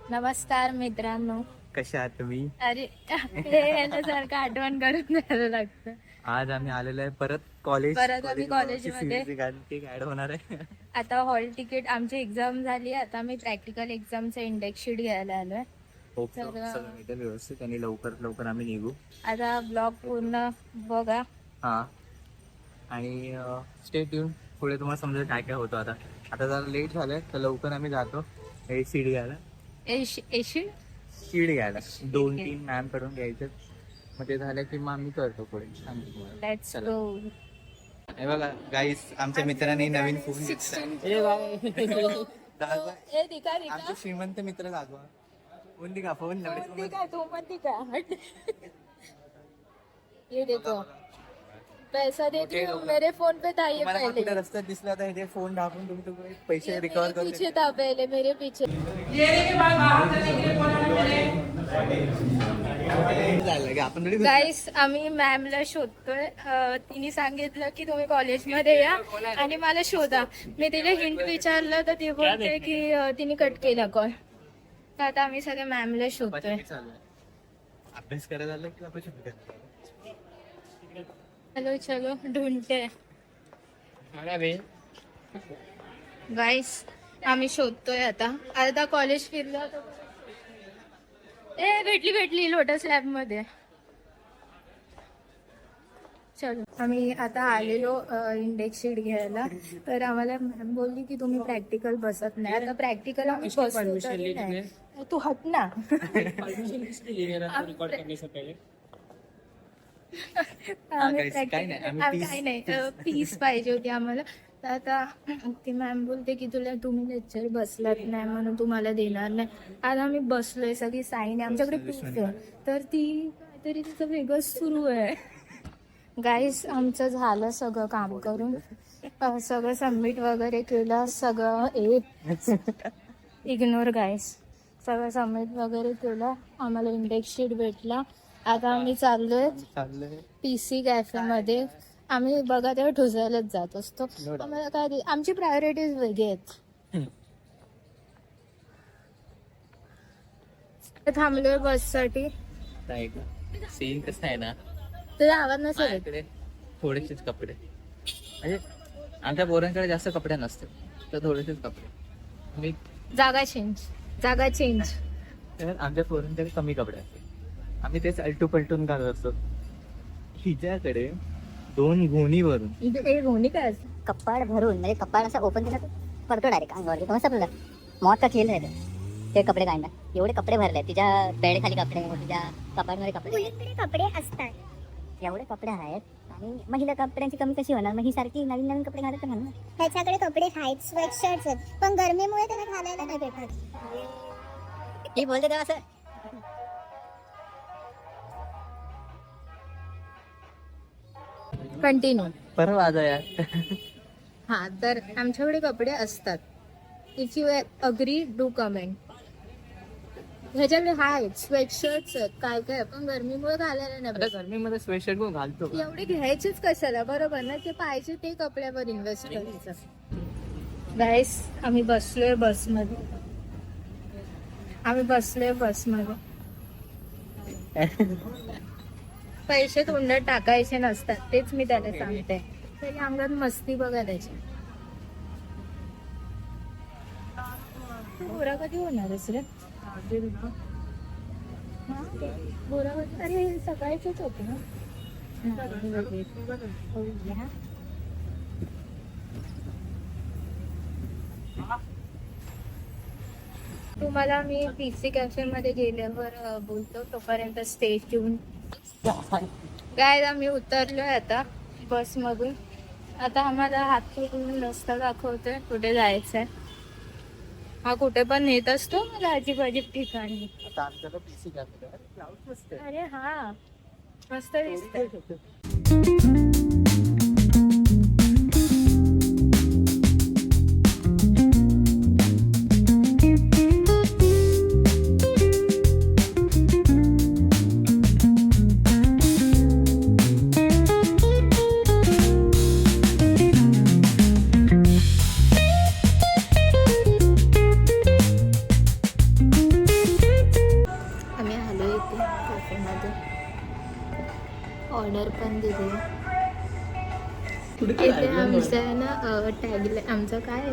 नमस्कार मित्रांनो, कशा आहात तुम्ही? अरे हे याच्यासारखं आठवण करून द्यायला लागतं. आज आम्ही आलेलो आहे परत आम्ही कॉलेजमध्ये ऍड होणार आहे. आता हॉल तिकीट आमची एक्झाम झाली. आता मी प्रॅक्टिकल एक्झामचं इंडेक्स शीट घ्यायला आलोय. सगळं मिळेल व्यवस्थित आणि लवकर आम्ही निघू. आता ब्लॉग पूर्ण बघा. हा आणि स्टे ट्यून. पुढे तुम्हाला समजेल काय काय होतं. आता जरा लेट झालंय तर लवकर आम्ही जातो सीट घ्यायला. सीट घ्यायला 2-3 मॅम कडून घ्यायचं. मग ते झालं की मग आम्ही करतो पुढे. Let's go. हे बघा गाईस, आमच्या मित्रांनी नवीन फोन आमचे श्रीमंत मित्र दाखवा. फोन दिखा. फोन तू पण दिखा. ये देखो, पैसा देती हूँ, मेरे फोन पे था ये पहले. रस्त्यात दिसला तर हे फोन दाखवून तुम्ही पैसे रिकवर करू. पीछे था पहले, मेरे पीछे. गाईस, आम्ही मॅमला शोधतोय. तिने सांगितलं की तुम्ही कॉलेजमध्ये या आणि मला शोधा. मी तिला हिंट विचारलं तर ती बोलते की तिने कट केला कॉल. तर आता आम्ही सगळे मॅमला शोधतोय. अभ्यास करायला झालं की आपण चलो ढूंढते. गाईस, आम्ही शोधतोय आता कॉलेज फिरलो. भेटली लोटस लॅब मध्ये. चलो, आम्ही आता आलेलो इंडेक्स शीट घ्यायला. तर आम्हाला मॅम बोलली की तुम्ही प्रॅक्टिकल बसत नाही. आता प्रॅक्टिकल आम्ही बसलो तरी नाही. तू हट ना. काही नाही, पीस पाहिजे होती आम्हाला. तर आता ती मॅम बोलते की तुम्ही लेक्चर बसलात नाही म्हणून तुम्हाला देणार नाही. आज आम्ही बसलोय, सगळी साईन आहे आमच्याकडे प्रूफ आहे. तर ती काहीतरी तिचं वेगळंच सुरू आहे. गाईस, आमचं झालं सगळं काम करून. सगळं सबमिट वगैरे केलं. सगळं इग्नोर गाईस. सगळं सबमिट वगैरे केलं. आम्हाला इंडेक्स शीट भेटला. आता आम्ही चाललोय PC कॅफे मध्ये. आम्ही बघा तेव्हा ठुसायलाच जात असतो. आम्हाला काय, आमची प्रायोरिटीज वेगळी आहेत. थांबलोय बससाठी. सीन कसं आहे ना, तुझा आवाज नसेल. थोडेसेच कपडे म्हणजे आमच्या पोरांकडे जास्त कपडे नसते, तर थोडेसेच कपडे. जागा चेंज. तर आमच्या पोरांकडे कमी कपडे असते. आम्ही तेच अलटू पलटून घालत असतो. हिच्याकडे 2 गोणी भरून गोणी काय असतं? कपाड भरून, म्हणजे कपाड असं ओपन केलं तर पडतो डायरेक्ट अंगावर. समजतं आपल्याला मौत का खेळ आहे ते कपडे काढणार. एवढे कपडे भरले तिच्या बेड खाली कपडे, तिच्या कपाडमध्ये कपडे असतात. एवढे कपडे आहेत. आणि महिला कपड्यांची कमी कशी होणार? मग ही सारखी नवीन कपडे घालत तर म्हणणार. त्याच्याकडे कपडे आहेत, स्वेटशर्ट्स आहेत, पण गरमीमुळे त्याला घालायला नाही भेटत. ही बोलते तेव्हा असं कंटिन्यू. परवा आज यार. हा, तर आमच्याकडे कपडे असतात. If you agree do comment. ह्याच्याकडे आहेत, स्वेटशर्ट्स आहेत, काय काय, पण गरमीमुळे घालायला नाही भेटत. गरमीमध्ये स्वेटशर्ट कोण घालतो? एवढे घ्यायचेच कशाला? बरोबर ना? ते पाहिजे ते कपड्यावर इन्व्हेस्ट करायचं. गाईस, आम्ही बसलोय बसमध्ये. पैसे तोंडात टाकायचे नसतात, तेच मी त्याला सांगते. तरी अंगात मस्ती बघा त्याची. बोरा कधी होणारच रे? बोरा अरे सकाळीच होत ना. तुम्हाला मी PC कॅफे मध्ये गेल्यावर बोलतो. तोपर्यंत स्टे ट्यून. काय, आम्ही उतरलोय आता बस मधून. आता आम्हाला हात फिरून रस्ता दाखवतोय कुठे जायचंय. हा कुठे पण नेत असतो मला अजीब ठिकाणी. आता आमच्याकडे PC कॅफे. अरे हा, मस्त दिसतंय. आमचं आहे ना टॅगला आमचं काय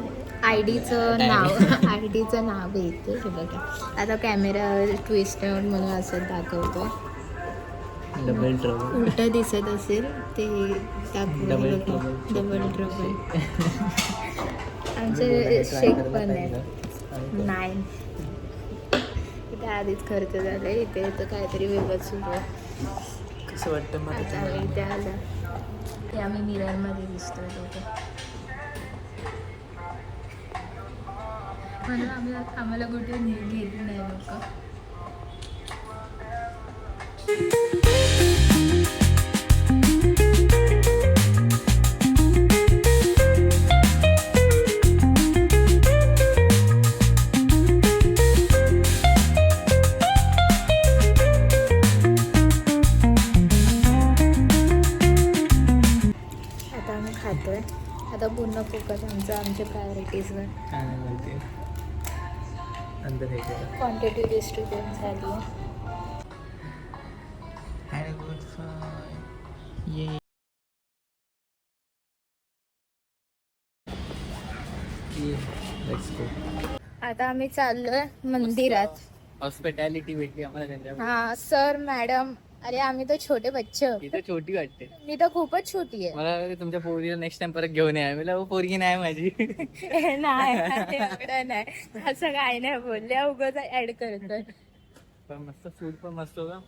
आयडीचं नाव आयडीचं नाव येते हे बघा. आता कॅमेरा ट्विस्ट म्हणून असं दाखवतो. डबल ट्रबल उलट दिसत असेल ते डबल दाखवतो. Trouble double trouble. आमचे शेक पण आहे 9. इथे आधीच खर्च झाला इथे तर काहीतरी वेगळंच सुरू आहे. कसं वाटतं मग आता आम्ही इथे आलं ते आम्ही मिररमध्ये दिसतोय तिथे म्हणून आम्हाला कुठे घेत नाही लोक. आता आम्ही खातोय. आता पूर्ण फोकस आमच्या प्रायोरिटीजवर. काय नाही बोलते अंदर हे करा. क्वांटिटी डिस्ट्रीब्यूट झाली आहे. ये लेट्स गो. आता आम्ही चाललोय मंदिरात. हॉस्पिटॅलिटी भेटली आम्हाला त्यांच्या. हा सर मॅडम अरे आम्ही तर छोटे बच्चे ती तर छोटी वाटते मी तर खूपच छोटी आहे. मला वाटतं तुमच्या पोरीला नेक्स्ट टाइम परत घेऊन या. मला पोरगी नाही माझी. नाही एवढं नाही असं काय नाही बोलले उगाच ऍड करतोय. पण मस्त फूड पण मस्त होतं.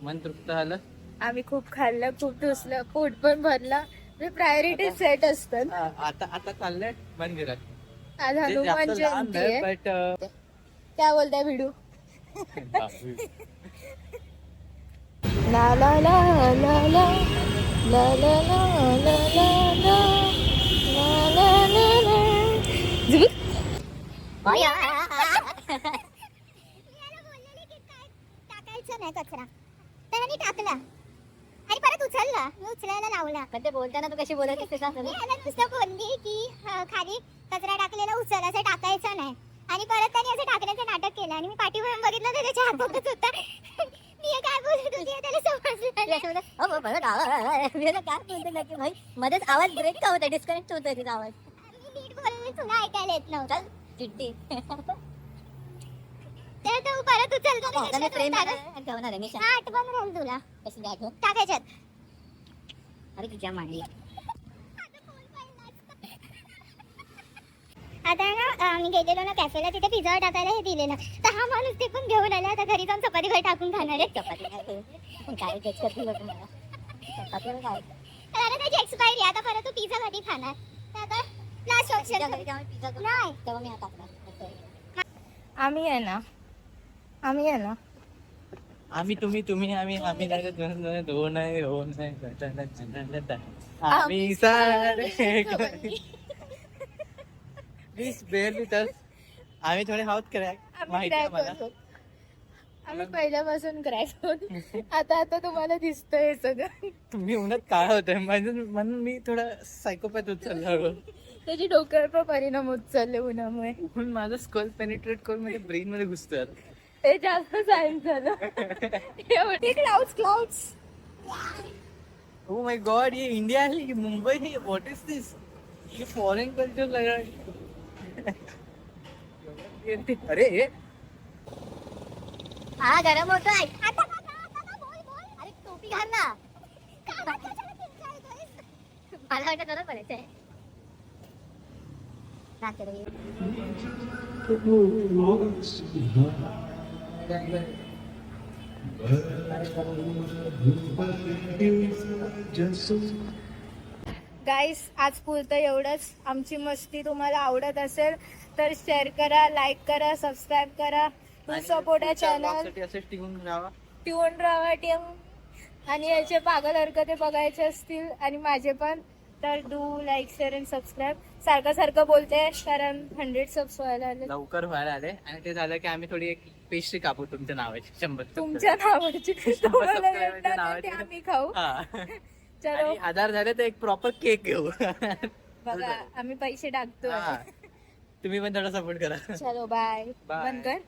मन तृप्त झालं. आम्ही खूप खाल्लं खूप ढुसलं पोट पण भरलं. प्रायोरिटी सेट असतात. आता आता चाललंय मंदिरात. आज हनुमान जयंती आहे. बट क्या बोलताय भिडू. ला ला ला ला ला ला ला ला ला ला ला ला ला ला. झुक. टाकायचं नाही कचरा त्याने टाकला आणि परत उचलला मी उचलायला लावला. पण ते बोलताना तू कशी बोलत असते मी याला नुसतं बोलली की खाली कचरा टाकलेला उचल असं टाकायचं नाही आणि परत त्याने असं टाकण्याचं नाटक केलं आणि मी पाठीवरून बघितलं तर त्याच्या हातातच होता. मी हे काय बोलत होती हे त्याला समजलं काय भाई मध्येच आवाज ब्रेक का होता डिस्कनेक्ट होतोय तिचा आवाज. मी नीट बोलले तुला ऐकायला येत नव्हतं. चिट्टी तर तो परत उचलतो ना कशात प्रेम होता ग? ठेवणार आहे मी हा आठवण राहील तुला कशी आठवण. टाकायच्यात. अरे तुझ्या मांडली आता ना मी गेलेलो ना कॅफेला तिथे पिझ्झा टाकायला हे दिलेलं तर हा माणूस ते पण घेऊन आला. आता घरी जाऊन चपाती घर टाकून खाणार आहे. चपाती काय तेच करते बघ मला चपाती काय तर त्याची एक्सपायरी आता परत तू पिझ्झा कधी खाणार. तर आता लास्ट ऑप्शन पिझ्झा नाही तेव्हा मी हा टाकला. आम्ही आहे ना आम्ही तुम्ही आम्ही नाही दोन आहे हो नाही आम्ही सारे प्लीज बेअर विथ अस. आम्ही थोडे हाऊत क्रॅक आम्ही माहिती आहे crack मला. होतो. आम्ही पहिल्यापासून क्रॅक होतो. आता तुम्हाला दिसतंय हे सगळं. तुम्ही उन्हात काळ होतोय म्हणून मी थोडा सायकोपॅथ होत चाललो. त्याची डोक्यावर पण परिणाम होत चालले उन्हामुळे. ऊन माझं स्कल पेनिट्रेट करून माझ्या ब्रेन मध्ये घुसतोय. ते जास्त सायन्स झालं. क्लाउड्स ओ माय गॉड ये इंडिया है ये मुंबई है व्हाट इज दिस. ये फॉरेन कल्चर लग रहा है. अरे ये हा गरम होतोय. अरे टोपी घाल ना. मला वाटतं गरम पडायचंय. गाईस आज पुरतं एवढंच. आमची मस्ती तुम्हाला आवडत असेल तर शेअर करा लाईक करा सबस्क्राईब करा. टू सपोर्ट चॅनल असं टिकून राहा. ट्यून राहा आणि याचे पागल हरकते बघायचे असतील आणि माझे पण तर do like share and subscribe. सारखं बोलते कारण 100 सबs व्हायला आले. लवकर व्हायला आले आणि ते झालं की आम्ही थोडी एक पेस्ट्री कापू तुमच्या नावाची 100. तुमच्या नावाची तुम्हाला subscriber च्या भेटणार नावाची. ते आम्ही खाऊ. हा. चलो आणि आधार झाले तर एक प्रॉपर केक घेऊ. बघा आम्ही पैसे टाकतो. हा. तुम्ही पण थोडा सपोर्ट करा. चलो बाय Bye. बंद कर.